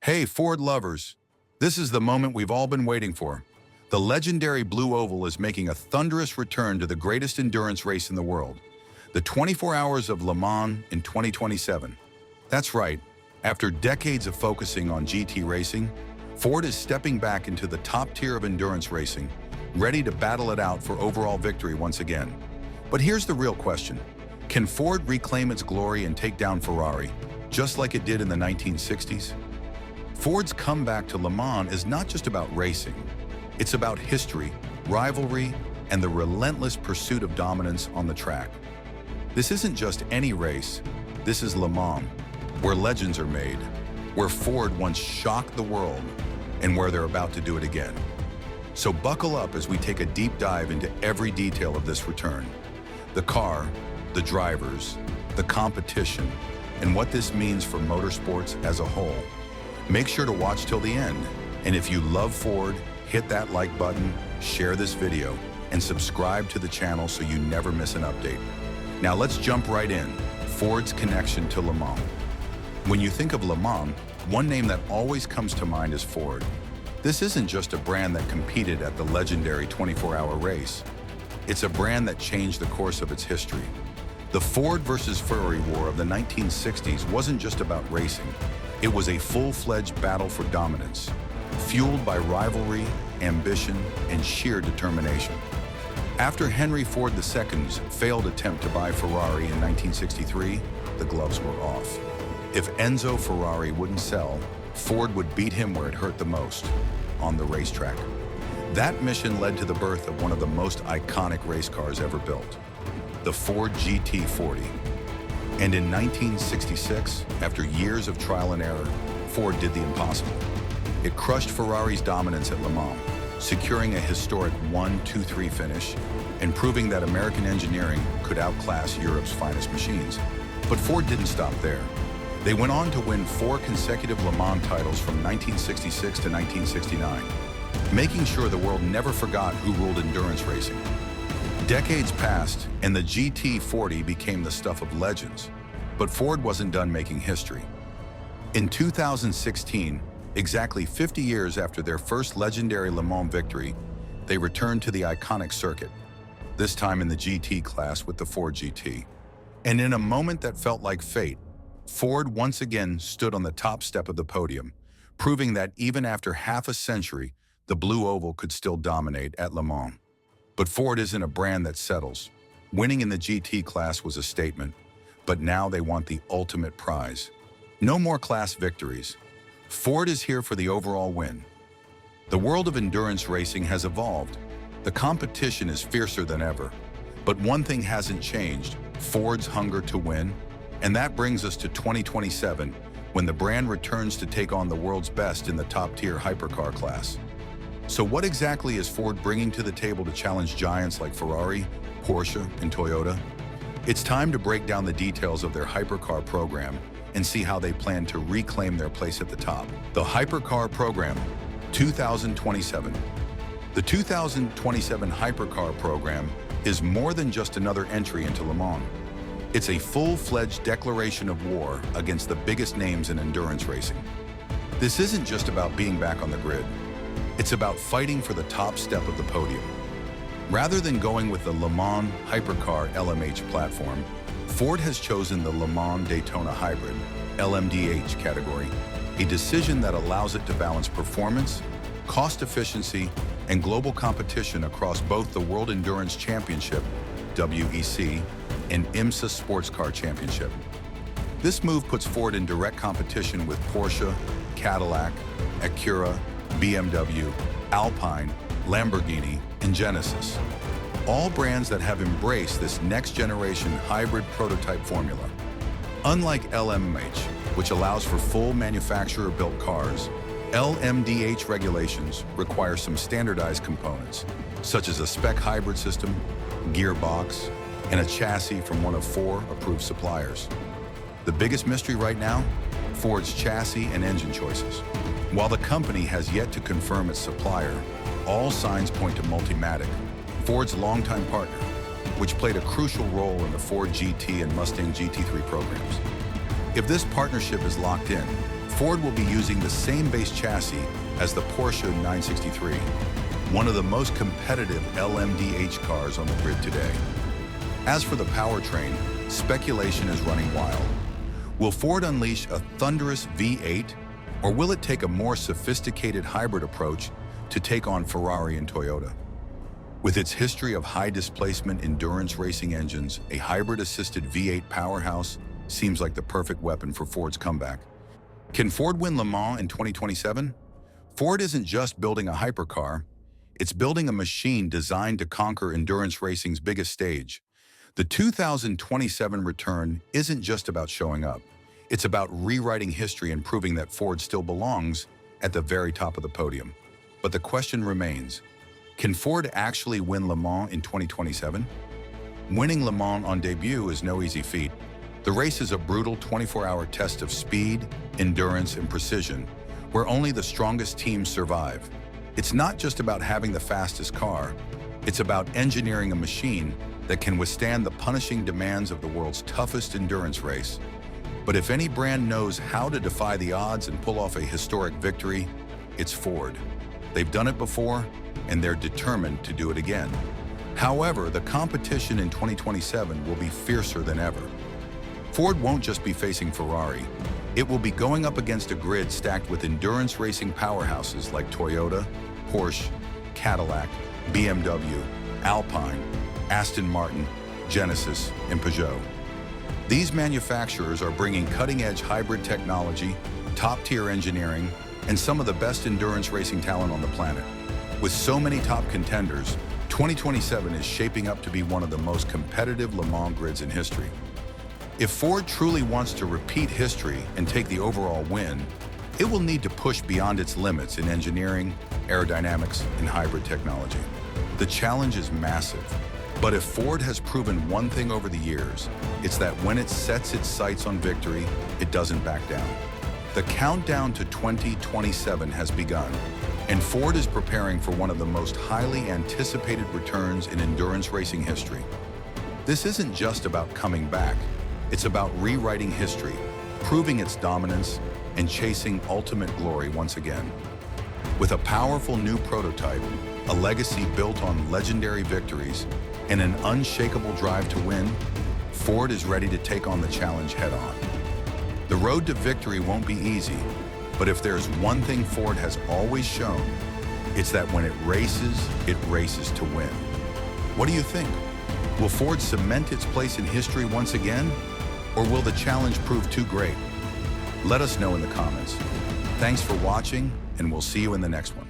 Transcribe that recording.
Hey, Ford lovers! This is the moment we've all been waiting for. The legendary Blue Oval is making a thunderous return to the greatest endurance race in the world, the 24 Hours of Le Mans in 2027. That's right, after decades of focusing on GT racing, Ford is stepping back into the top tier of endurance racing, ready to battle it out for overall victory once again. But here's the real question. Can Ford reclaim its glory and take down Ferrari, just like it did in the 1960s? Ford's comeback to Le Mans is not just about racing. It's about history, rivalry, and the relentless pursuit of dominance on the track. This isn't just any race. This is Le Mans, where legends are made, where Ford once shocked the world, and where they're about to do it again. So buckle up as we take a deep dive into every detail of this return. The car, the drivers, the competition, and what this means for motorsports as a whole. Make sure to watch till the end. And if you love Ford, hit that like button, share this video, and subscribe to the channel so you never miss an update. Now let's jump right in. Ford's connection to Le Mans. When you think of Le Mans, one name that always comes to mind is Ford. This isn't just a brand that competed at the legendary 24-hour race. It's a brand that changed the course of its history. The Ford versus Ferrari war of the 1960s wasn't just about racing. It was a full-fledged battle for dominance, fueled by rivalry, ambition, and sheer determination. After Henry Ford II's failed attempt to buy Ferrari in 1963, the gloves were off. If Enzo Ferrari wouldn't sell, Ford would beat him where it hurt the most, on the racetrack. That mission led to the birth of one of the most iconic race cars ever built, the Ford GT40. And in 1966, after years of trial and error, Ford did the impossible. It crushed Ferrari's dominance at Le Mans, securing a historic 1-2-3 finish and proving that American engineering could outclass Europe's finest machines. But Ford didn't stop there. They went on to win 4 consecutive Le Mans titles from 1966 to 1969, making sure the world never forgot who ruled endurance racing. Decades passed, and the GT40 became the stuff of legends. But Ford wasn't done making history. In 2016, exactly 50 years after their first legendary Le Mans victory, they returned to the iconic circuit, this time in the GT class with the Ford GT. And in a moment that felt like fate, Ford once again stood on the top step of the podium, proving that even after half a century, the Blue Oval could still dominate at Le Mans. But Ford isn't a brand that settles. Winning in the GT class was a statement, but now they want the ultimate prize. No more class victories. Ford is here for the overall win. The world of endurance racing has evolved. The competition is fiercer than ever. But one thing hasn't changed, Ford's hunger to win. And that brings us to 2027, when the brand returns to take on the world's best in the top-tier hypercar class. So what exactly is Ford bringing to the table to challenge giants like Ferrari, Porsche, and Toyota? It's time to break down the details of their hypercar program and see how they plan to reclaim their place at the top. The Hypercar Program 2027. The 2027 Hypercar Program is more than just another entry into Le Mans. It's a full-fledged declaration of war against the biggest names in endurance racing. This isn't just about being back on the grid. It's about fighting for the top step of the podium. Rather than going with the Le Mans Hypercar LMH platform, Ford has chosen the Le Mans Daytona Hybrid LMDH category, a decision that allows it to balance performance, cost efficiency, and global competition across both the World Endurance Championship, WEC, and IMSA Sports Car Championship. This move puts Ford in direct competition with Porsche, Cadillac, Acura, BMW, Alpine, Lamborghini, and Genesis, all brands that have embraced this next-generation hybrid prototype formula. Unlike LMH, which allows for full manufacturer-built cars, LMDH regulations require some standardized components, such as a spec hybrid system, gearbox, and a chassis from one of 4 approved suppliers. The biggest mystery right now? Ford's chassis and engine choices. While the company has yet to confirm its supplier, all signs point to Multimatic, Ford's longtime partner, which played a crucial role in the Ford GT and Mustang GT3 programs. If this partnership is locked in, Ford will be using the same base chassis as the Porsche 963, one of the most competitive lmdh cars on the grid today. As for the powertrain, speculation is running wild. Will Ford unleash a thunderous V8, or will it take a more sophisticated hybrid approach to take on Ferrari and Toyota? With its history of high-displacement endurance racing engines, a hybrid-assisted V8 powerhouse seems like the perfect weapon for Ford's comeback. Can Ford win Le Mans in 2027? Ford isn't just building a hypercar, it's building a machine designed to conquer endurance racing's biggest stage. The 2027 return isn't just about showing up. It's about rewriting history and proving that Ford still belongs at the very top of the podium. But the question remains, can Ford actually win Le Mans in 2027? Winning Le Mans on debut is no easy feat. The race is a brutal 24-hour test of speed, endurance, and precision, where only the strongest teams survive. It's not just about having the fastest car, it's about engineering a machine that can withstand the punishing demands of the world's toughest endurance race. But if any brand knows how to defy the odds and pull off a historic victory, it's Ford. They've done it before, and they're determined to do it again. However, the competition in 2027 will be fiercer than ever. Ford won't just be facing Ferrari. It will be going up against a grid stacked with endurance racing powerhouses like Toyota, Porsche, Cadillac, BMW, Alpine, Aston Martin, Genesis, and Peugeot. These manufacturers are bringing cutting-edge hybrid technology, top-tier engineering, and some of the best endurance racing talent on the planet. With so many top contenders, 2027 is shaping up to be one of the most competitive Le Mans grids in history. If Ford truly wants to repeat history and take the overall win, it will need to push beyond its limits in engineering, aerodynamics, and hybrid technology. The challenge is massive, but if Ford has proven one thing over the years, it's that when it sets its sights on victory, it doesn't back down. The countdown to 2027 has begun, and Ford is preparing for one of the most highly anticipated returns in endurance racing history. This isn't just about coming back, it's about rewriting history, proving its dominance, and chasing ultimate glory once again. With a powerful new prototype, a legacy built on legendary victories, and an unshakable drive to win, Ford is ready to take on the challenge head-on. The road to victory won't be easy, but if there's one thing Ford has always shown, it's that when it races to win. What do you think? Will Ford cement its place in history once again, or will the challenge prove too great? Let us know in the comments. Thanks for watching, and we'll see you in the next one.